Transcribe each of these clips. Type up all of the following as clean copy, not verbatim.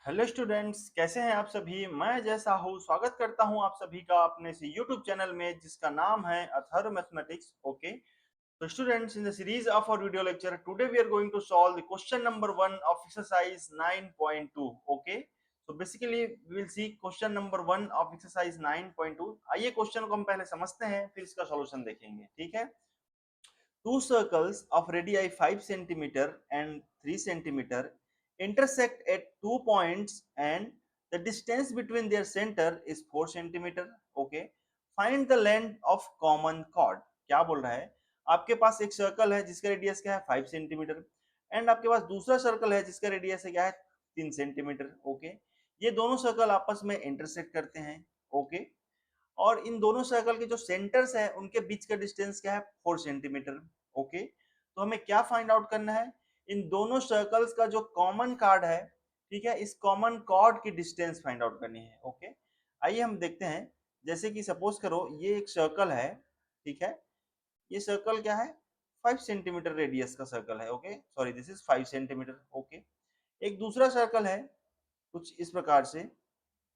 Hello students, कैसे हैं आप सभी। मैं जैसा हूँ स्वागत करता हूँ आप सभी का अपने इस यूट्यूब चैनल में जिसका नाम है अथर्व मैथमेटिक्स। ओके, तो students, in the series of our video lecture today we are going to solve the question number 1 of exercise 9.2. Okay, so basically we will see question number 1 of exercise 9.2. आइए question को हम पहले समझते हैं, फिर इसका solution देखेंगे। ठीक है। Two circles of radii 5 centimeter and 3 centimeter intersect at 2 points and the distance between their center is 4 centimeter. Okay. Find the length of common chord. क्या बोल रहा है? आपके पास एक सर्कल है जिसका रेडियस क्या है 5 सेंटीमीटर एंड आपके पास दूसरा सर्कल है जिसका रेडियस है क्या है 3 सेंटीमीटर। ओके, ये दोनों सर्कल आपस में इंटरसेक्ट करते हैं। ओके, और इन दोनों सर्कल के जो सेंटर्स है उनके बीच का डिस्टेंस क्या है 4 सेंटीमीटर। ओके, तो हमें क्या फाइंड आउट करना है, इन दोनों सर्कल्स का जो कॉमन कार्ड है, ठीक है, इस कॉमन कॉर्ड की डिस्टेंस फाइंड आउट करनी है। ओके, आइए हम देखते हैं। जैसे कि सपोज करो ये एक सर्कल है, ठीक है, ये सर्कल क्या है 5 सेंटीमीटर रेडियस का सर्कल है। Okay, sorry, this is 5 centimetre. Okay, एक दूसरा सर्कल है कुछ इस प्रकार से,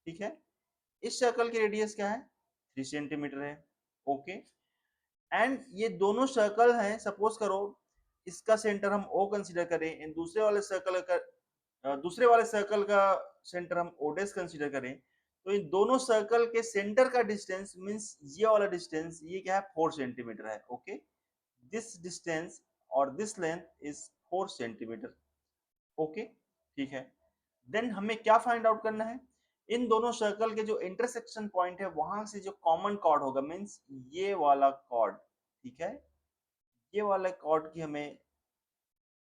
ठीक है, इस सर्कल की रेडियस क्या है 3 सेंटीमीटर है। ओके, एंड ये दोनों सर्कल हैं, सपोज करो इसका सेंटर हम O कंसीडर करें, इन दूसरे वाले सर्कल का सेंटर हम ओडेस कंसीडर करें, तो इन दोनों सर्कल के सेंटर का डिस्टेंस मींस ये वाला डिस्टेंस ये क्या है 4 सेंटीमीटर है। ओके, दिस डिस्टेंस और this length is 4 centimetre. Okay, ठीक है। देन हमें क्या फाइंड आउट करना है, इन दोनों सर्कल के जो इंटरसेक्शन पॉइंट है वहां से जो कॉमन कॉर्ड होगा मींस ये वाला कॉर्ड, ठीक है, ये वाला कॉर्ड की हमें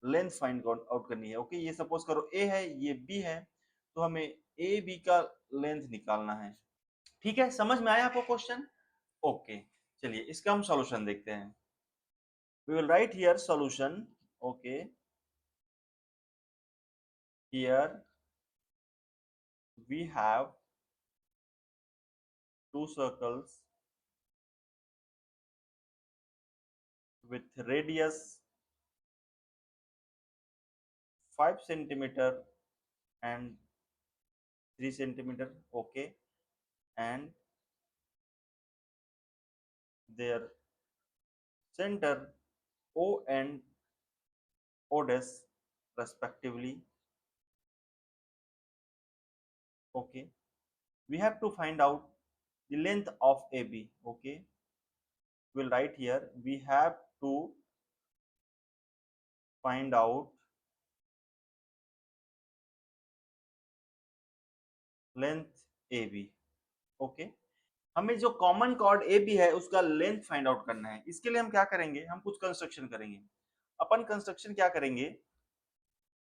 लेंथ फाइंड आउट करनी है। ओके, ये सपोज करो ए है, ये बी है, तो हमें ए बी का लेंथ निकालना है। ठीक है, समझ में आया आपको क्वेश्चन। ओके, चलिए इसका हम सॉल्यूशन देखते हैं। We will write here solution. Okay, here we have two circles with radius 5 centimeter and 3 centimeter. Okay, and their center O and O dash respectively. Okay, we have to find out the length of AB. Okay, we'll write here we have to find out length AB. Okay, हमें जो common chord A B है उसका length find out करना है। इसके लिए हम क्या करेंगे, हम कुछ कंस्ट्रक्शन करेंगे। अपन कंस्ट्रक्शन क्या करेंगे,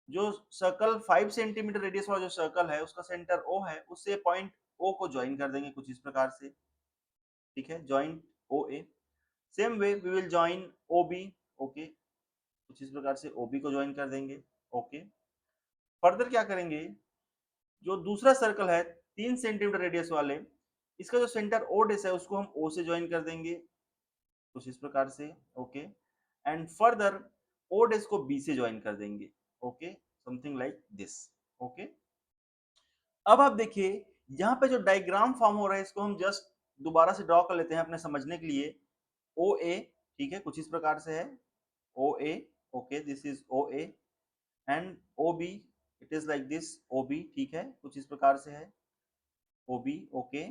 जो सर्कल 5 सेंटीमीटर रेडियस वाला जो सर्कल है उसका सेंटर O है, उससे पॉइंट O को ज्वाइन कर देंगे कुछ इस प्रकार से। ठीक है, join O A. Same way we will join O B. Okay, कुछ इस प्रकार से OB को ज्वाइन कर देंगे। ओके, फर्दर क्या करेंगे, जो दूसरा सर्कल है 3 सेंटीमीटर रेडियस वाले, इसका जो सेंटर O डेस है उसको हम O से ज्वाइन कर देंगे कुछ इस प्रकार से। ओके, एंड फर्दर O डेस को B से ज्वाइन कर देंगे। Okay, something like this. Okay, अब आप देखिए यहाँ पे जो डायग्राम फॉर्म हो रहा है इसको हम जस्ट दोबारा से ड्रॉ कर लेते हैं अपने समझने के लिए। ओ ए, ठीक है, कुछ इस प्रकार से है O A. Okay, this is O A and O B, it is like this O B, ठीक है, कुछ इस प्रकार से है O B. Okay,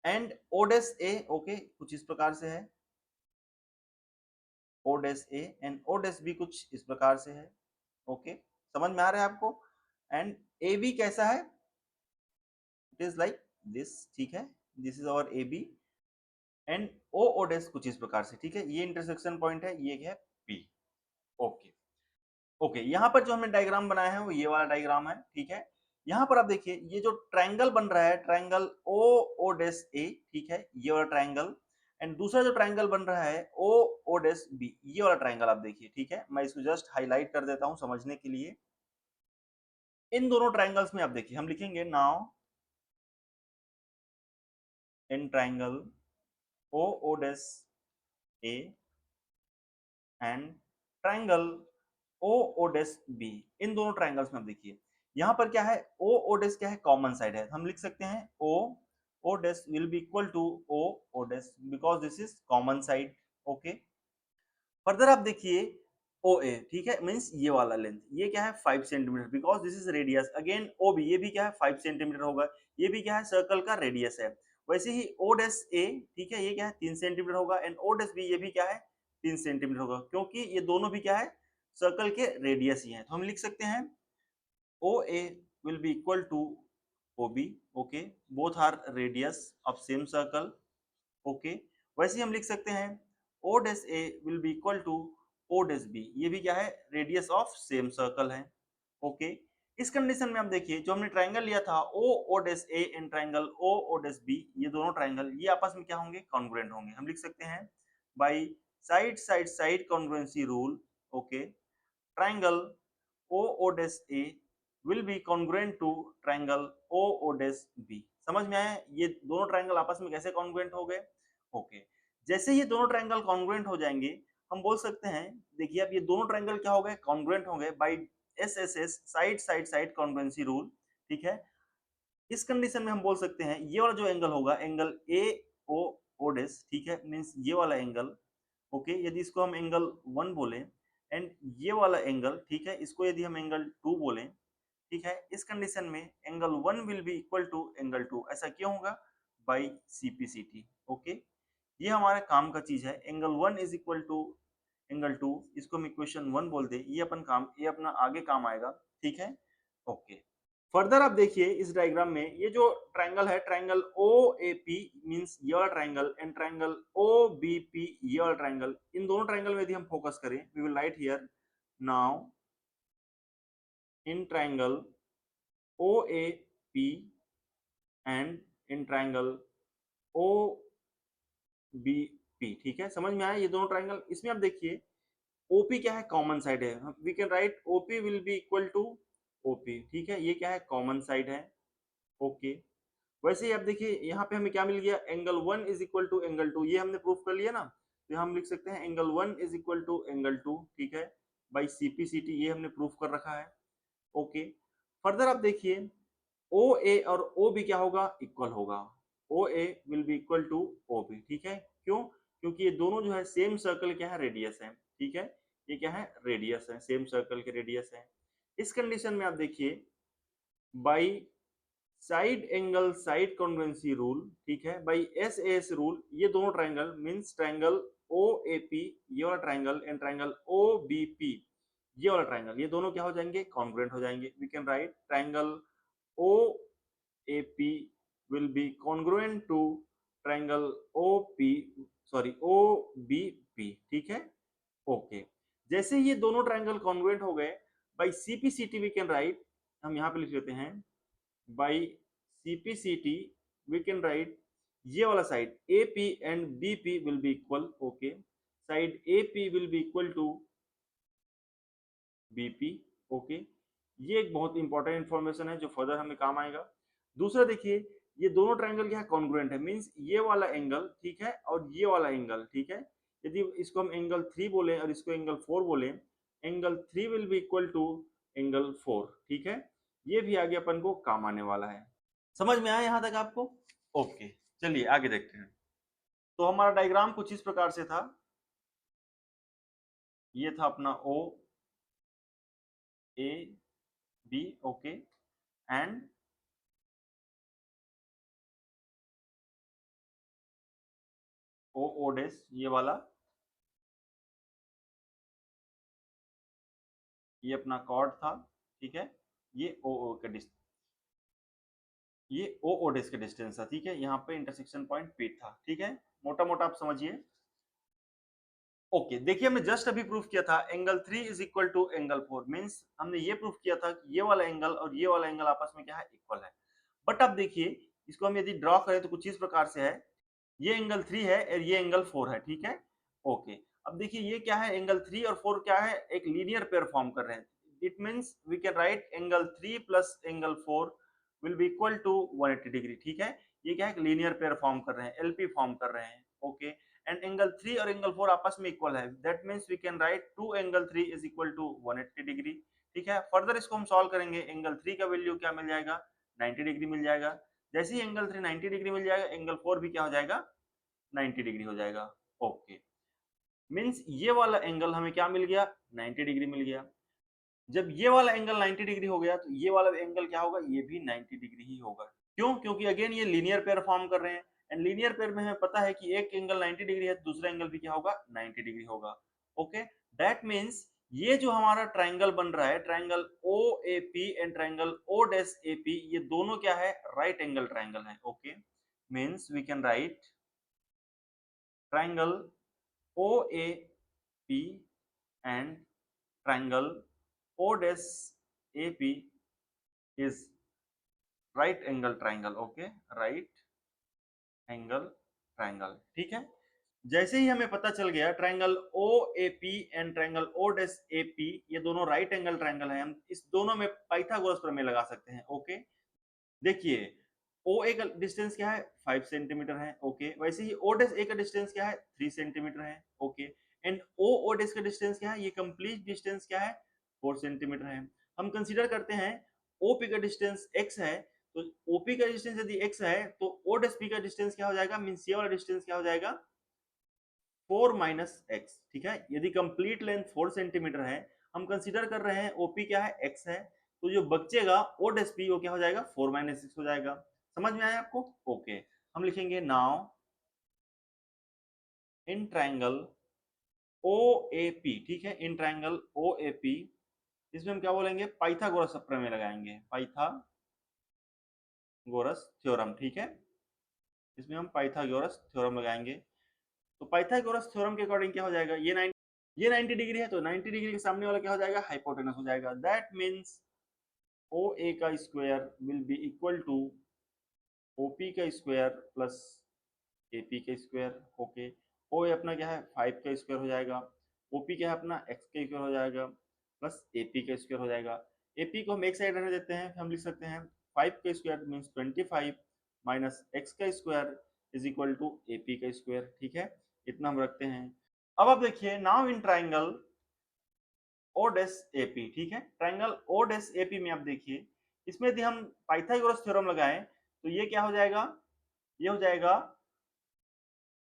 and O dash A, okay, कुछ इस प्रकार से है ओ dash A and O dash B कुछ इस प्रकार से है। ओके, समझ में आ रहा है आपको। एंड ए बी कैसा है, इट इज लाइक दिस, ठीक है, this is our A B and O O dash कुछ इस प्रकार से। ठीक है, ये इंटरसेक्शन पॉइंट है, ये है पी। ओके, ओके, यहाँ पर जो हमने डायग्राम बनाया है वो ये वाला डायग्राम है। ठीक है, यहाँ पर आप देखिए ये जो ट्रायंगल बन रहा है, ट्रायंगल ओ ओ डेस ए, ठीक है, ये वाला ट्रायंगल, एंड दूसरा जो ट्रायंगल बन रहा है ओ ओ डेस बी, ये वाला ट्रायंगल आप देखिए। ठीक है, मैं इसको जस्ट हाईलाइट कर देता हूँ समझने के लिए। इन दोनों ट्रायंगल्स में आप देखिए हम लिखेंगे now in triangle O O dash A and triangle O O dash B, इन दोनों ट्रायंगल्स में आप देखिए यहाँ पर क्या है, ओ ओ डैश क्या है, कॉमन साइड है, हम लिख सकते हैं O O dash will be equal to O O dash because this is common side. Okay, further आप देखिए ओ ए, ठीक है, मीन्स ये वाला लेंथ, ये क्या है 5 centimetre because this is radius. Again O B, ये भी क्या है 5 सेंटीमीटर होगा, ये भी क्या है सर्कल का रेडियस है। वैसे ही ओ डैश ए, ठीक है, ये क्या है 3 सेंटीमीटर होगा, एंड ओ डैश बी, ये भी क्या है 3 सेंटीमीटर होगा, क्योंकि ये दोनों भी क्या है सर्कल के रेडियस ही हैं। तो हम लिख सकते हैं OA will be equal to OB, okay, both are radius of same circle, okay। वैसे ही हम लिख सकते हैं O dash A will be equal to O dash B, ये भी क्या है रेडियस ऑफ सेम सर्कल है, ओके। इस कंडीशन में आप देखिए जो हमने ट्रायंगल लिया था O O dash A and triangle O O dash B, ये दोनों ट्रायंगल ये आपस में क्या होंगे, कॉन्ग्रुएंट होंगे। हम लिख सकते हैं by side side side congruency rule, okay, triangle OO dash A will be congruent to triangle OO dash B। समझ में आया ये दोनों ट्रायंगल आपस में कैसे कॉन्ग्रुएंट हो गए, ओके। जैसे ये दोनों ट्रायंगल कॉन्ग्रुएंट हो जाएंगे, हम बोल सकते हैं, देखिए अब ये दोनों ट्रायंगल क्या हो गए, कॉन्ग्रुएंट हो गए by SSS side side side congruency rule, ठीक है। इस कंडीशन में हम बोल सकते हैं ये वाला जो एंगल होगा, एंगल AO डैश, ठीक है, मींस ये वाला एंगल, ओके, यदि इसको हम एंगल 1 बोलें, एंड ये वाला एंगल, ठीक है, इसको यदि हम एंगल 2 बोलें, ठीक है, इस कंडीशन में angle 1 will be equal to angle 2। ऐसा क्यों होगा, बाई CPCT, ओके। ये हमारे काम का चीज है, angle 1 is equal to angle 2, इसको हम इक्वेशन 1 बोल दे, ये अपन काम, ये अपना आगे काम आएगा, ठीक है, ओके। फर्दर आप देखिए इस डायग्राम में ये जो ट्रायंगल है, ट्रायंगल OAP मींस ये वाला ट्रायंगल, एंड ट्रायंगल OBP ये वाला ट्रायंगल, इन दोनों ट्रायंगल में यदि हम फोकस करें, we will write here now in triangle OAP and in triangle OBP, ठीक है, समझ में आया ये दोनों ट्रायंगल। इसमें आप देखिए OP क्या है, कॉमन साइड है, we can write OP will be equal to OP, ठीक है, ये क्या है कॉमन साइड है, ओके। वैसे ही आप देखिए यहाँ पे हमें क्या मिल गया, angle 1 is equal to angle 2, ये हमने प्रूफ कर लिया ना, तो हम लिख सकते हैं angle 1 is equal to angle 2, ठीक है, बाई CPCT, ये हमने प्रूफ कर रखा है, ओके। फर्दर आप देखिए OA और OB क्या होगा, इक्वल होगा, OA will be equal to OB, ठीक है, क्यों, क्योंकि ये दोनों जो है सेम सर्कल क्या है रेडियस है, ठीक है, ये क्या है रेडियस है, सेम सर्कल के रेडियस है। इस कंडीशन में आप देखिए by side angle side congruency rule, ठीक है, बाई SAS रूल, ये दोनों ट्रायंगल मींस ट्रायंगल OAP ये वाला ट्रायंगल एंड ट्रायंगल OBP ये वाला ट्रायंगल, ये दोनों क्या हो जाएंगे, कॉन्ग्रुएंट हो जाएंगे। We can write triangle OAP will be congruent to triangle OBP, ठीक है, ओके। जैसे ये दोनों ट्रायंगल कॉन्ग्रुएंट हो गए, by CPCT we can write, हम यहाँ पे लिख लेते हैं by CPCT we can write ये वाला side AP and BP will be equal, okay, side AP will be equal to BP, okay. ये एक बहुत इंपॉर्टेंट इंफॉर्मेशन है जो फर्दर हमें काम आएगा। दूसरा देखिए ये दोनों ट्रायंगल क्या है, कॉन्ग्रुएंट है, मींस ये वाला एंगल, ठीक है, और ये वाला एंगल, ठीक है, यदि इसको हम एंगल 3 बोले और इसको एंगल 4 बोले, angle 3 will be equal to angle 4, ठीक है, ये भी आगे अपन को काम आने वाला है। समझ में आया यहाँ तक आपको, ओके। चलिए आगे देखते हैं। तो हमारा डायग्राम कुछ इस प्रकार से था, ये था अपना OAB, okay, and OO dash ये वाला, ये अपना कॉर्ड था, ठीक है, ये OO का डिस्टेंस, ये OO डैश का डिस्टेंस था, ठीक है, यहाँ पे इंटरसेक्शन पॉइंट P था, ठीक है, मोटा मोटा आप समझिए, ओके। देखिए हमने जस्ट अभी प्रूफ किया था angle 3 is equal to angle 4, means हमने ये प्रूफ किया था कि ये वाला एंगल और ये वाला एंगल आपस में क्या है, इक्वल है। बट अब देखिए इसको हम यदि ड्रॉ करें तो कुछ इस प्रकार से है, ये एंगल 3 है और ये एंगल 4 है, ठीक है, ओके। अब देखिए ये क्या है, एंगल 3 और 4 क्या है, एक लीनियर पेयर फॉर्म कर रहे हैं, it means we can write angle 3 plus angle 4 will be equal to 180 degree, ठीक है, ये क्या है, एक लीनियर पेयर फॉर्म कर रहे हैं, LP फॉर्म कर रहे हैं, ओके। एंड एंगल 3 और एंगल 4 आपस में इक्वल है, that means we can write 2 angle 3 is equal to 180 degree, ठीक है। फर्दर इसको हम सॉल्व करेंगे, एंगल 3 का वैल्यू क्या मिल जाएगा, 90 डिग्री मिल जाएगा। जैसे ही एंगल 3 90 डिग्री मिल जाएगा, एंगल 4 भी क्या हो जाएगा, 90 डिग्री हो जाएगा। ओके, मीन्स ये वाला एंगल हमें क्या मिल गया, 90 डिग्री मिल गया। जब ये वाला एंगल 90 डिग्री हो गया तो ये वाला एंगल क्या होगा, ये भी 90 डिग्री ही होगा। क्यों, क्योंकि अगेन ये लीनियर पेयर फॉर्म कर रहे हैं, एंड लीनियर पेयर में हमें पता है कि एक एंगल 90 डिग्री है, दूसरा एंगल भी क्या होगा, 90 डिग्री होगा। ओके, दैट मीन्स ये जो हमारा ट्राइंगल बन रहा है, triangle O A P and triangle O dash A P, ये दोनों क्या है, राइट एंगल ट्राइंगल है। Okay, means we can write triangle O A P and triangle O dash AP is right angle triangle. Okay, right angle triangle, ठीक है। जैसे ही हमें पता चल गया triangle O A P and triangle O dash A P ये दोनों right angle triangle है, हम इस दोनों में पाइथागोरस प्रमेय लगा सकते हैं। ओके, देखिए ओ ए का डिस्टेंस क्या है, 5 सेंटीमीटर है। ओके, वैसे ही ओ डैश ए का डिस्टेंस क्या है, 3 सेंटीमीटर है। ओके, एंड ओ डैश का डिस्टेंस क्या है, ये कंप्लीट डिस्टेंस क्या है, 4 सेंटीमीटर है। हम कंसीडर करते हैं ओपी का डिस्टेंस x है, तो ओपी का डिस्टेंस यदि x है तो ओ डैश पी का डिस्टेंस क्या हो जाएगा, मींस ये वाला डिस्टेंस क्या हो जाएगा, 4 माइनस एक्स। ठीक है, यदि कंप्लीट लेंथ 4 सेंटीमीटर है, हम कंसीडर कर रहे हैं ओपी क्या है, x है, तो जो बचेगा ओ डैश पी वो क्या हो जाएगा, 4 माइनस एक्स हो जाएगा। समझ में आया आपको? ओके, हम लिखेंगे now in triangle O A P, ठीक है, इन ट्राइंगल ओ ए पी, इसमें हम क्या बोलेंगे, पाइथागोरस प्रमेय लगाएंगे, पाइथागोरस थ्योरम। ठीक है, इसमें हम पाइथागोरस थ्योरम लगाएंगे। तो पाइथागोरस थ्योरम के अकॉर्डिंग क्या हो जाएगा, ये 90 डिग्री है, तो 90 डिग्री के सामने वाला क्या हो जाएगा, हाइपोटेनस हो जाएगा। दैट मींस ओ ए का square will be equal to OP का स्क्वायर प्लस एपी का स्क्वायर। ओके, ओ ए अपना क्या है, 5 का स्क्वायर हो जाएगा, ओपी क्या है अपना, एक्स का स्क्वायर हो जाएगा, प्लस एपी का स्क्वायर हो जाएगा। एपी को हम एक साइड रहने देते हैं, हम लिख सकते हैं 5 का स्क्वायर मीन्स 25 माइनस एक्स का square is equal to AP का स्क्वायर। ठीक है, इतना हम रखते हैं। अब आप देखिए, now in triangle O dash AP, ठीक है, ट्राइंगल ओ डैश एपी में आप देखिए, इसमें यदि हम पाइथागोरस थ्योरम लगाएं तो ये क्या हो जाएगा, ये हो जाएगा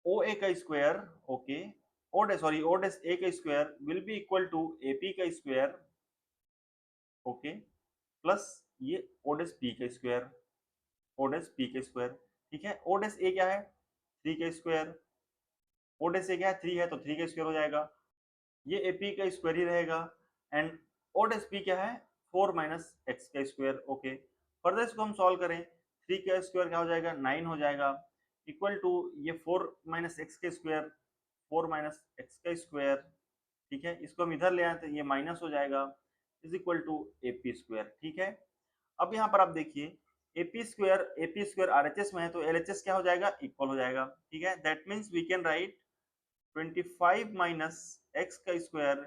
ओ ए का square. Okay, O dash sorry O dash A का square will be equal to AP का स्क्वायर। ओके, प्लस ये ओ डैश पी का स्क्वायर, ओ डैश पी का स्क्वायर। ठीक है, ओ डैश ए क्या है, 3 का स्क्वायर, ओ डैश ए क्या है, 3 है, तो 3 का स्क्वायर हो जाएगा, ये एपी का स्क्वायर ही रहेगा। एंड ओ डैश पी क्या है, 4 माइनस एक्स का स्क्वायर। ओके, फर्दर इसको हम सॉल्व करें, 3 का स्क्वायर क्या हो जाएगा, 9 हो जाएगा, इक्वल टू ये 4 माइनस एक्स का स्क्वायर, 4 माइनस एक्स का स्क्वायर। ठीक है, इसको हम इधर ले आए तो ये माइनस हो जाएगा, is equal to AP square. ठीक है, अब यहाँ पर आप देखिए एपी स्क्वायर आरएचएस में है, तो एलएचएस क्या हो जाएगा, इक्वल हो जाएगा। ठीक है, that means we can write 25 minus x का square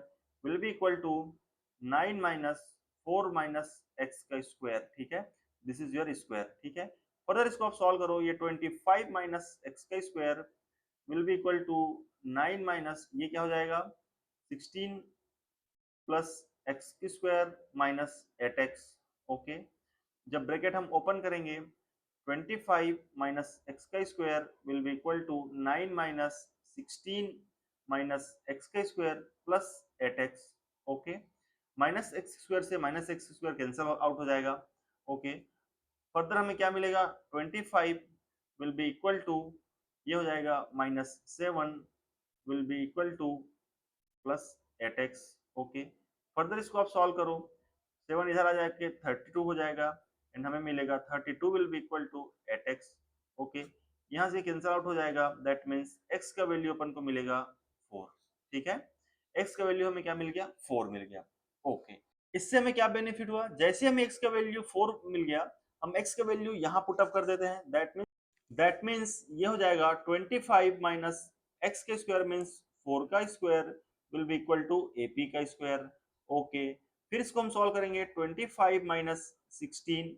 will be equal to 9 minus 4 minus x का स्क्वायर। ठीक है, दिस इज योर स्क्वायर। ठीक है, फर्दर इसको आप सॉल्व करो, ये 25 माइनस एक्स का square will be equal to 9 minus ये क्या हो जाएगा, 16 plus X square minus 8x। Okay, जब ब्रैकेट हम ओपन करेंगे, 25 माइनस एक्स का square will be equal to 9 minus 16 minus x का square plus 8x। Okay, minus X square से minus X square cancel out हो जाएगा। ओके, फर्दर हमें क्या मिलेगा, 25 विल बी इक्वल टू ये हो जाएगा -7 will be equal two plus 8x। Okay, further इसको आप सॉल्व करो, 7 इधर आ जाके 32 हो जाएगा, एंड हमें मिलेगा 32 will be equal to 8x। Okay, यहाँ से कैंसिल आउट हो जाएगा, दैट मीन्स x का वैल्यू अपन को मिलेगा 4। ठीक है, x का वैल्यू हमें क्या मिल गया, 4 मिल गया। ओके, इससे हमें क्या बेनिफिट हुआ, जैसे हमें x का वैल्यू 4 मिल गया, हम x का वैल्यू यहाँ पुट अप कर देते हैं, दैट मीन्स ये हो जाएगा 25 माइनस एक्स का स्क्वायर मीन्स 4 का square will be equal to AP का स्क्वायर। ओके, फिर इसको हम सॉल्व करेंगे, 25 minus 16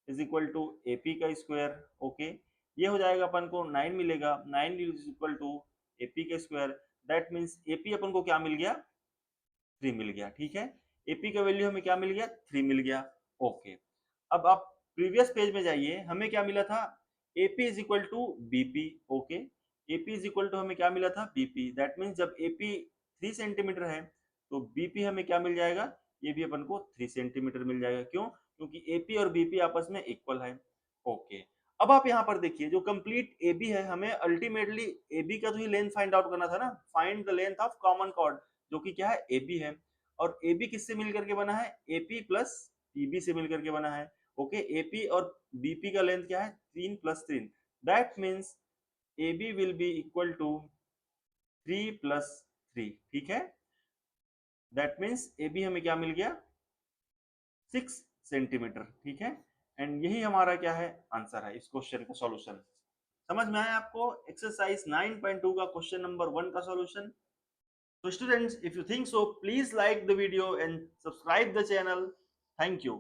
is equal to AP का स्क्वायर। ओके, ये हो जाएगा अपन को 9 मिलेगा, 9 इज इक्वल टू एपी का स्क्वायर। दैट मीन्स एपी अपन को क्या मिल गया, 3 मिल गया। ठीक है, एपी का वैल्यू हमें क्या मिल गया, 3 मिल गया। ओके, अब आप प्रीवियस पेज में जाइए, हमें क्या मिला था, AP is equal to BP. Okay, AP is equal to हमें क्या मिला था, बीपी। दैट मीन्स जब एपी 3 सेंटीमीटर है तो बीपी हमें क्या मिल जाएगा, ये भी अपन को 3 सेंटीमीटर मिल जाएगा। क्यों, क्योंकि एपी और बीपी आपस में इक्वल है। ओके, अब आप यहाँ पर देखिए जो कंप्लीट AB है, हमें अल्टीमेटली AB का तो ही लेंथ फाइंड आउट करना था ना, find the length of common chord, जो कि क्या है, AB है। और AB किससे मिल करके बना है, AP प्लस PB से मिल करके बना है। ओके, AP और BP का लेंथ क्या है, 3 plus 3। That means AB will be equal to 3 plus 3। ठीक है, दैट मीन्स AB हमें क्या मिल गया, 6 सेंटीमीटर। ठीक है, एंड यही हमारा क्या है, आंसर है इस क्वेश्चन का सॉल्यूशन। समझ में आया आपको एक्सरसाइज 9.2 का क्वेश्चन नंबर 1 का solution. So students, if you think so, please like the video and subscribe the channel. Thank you.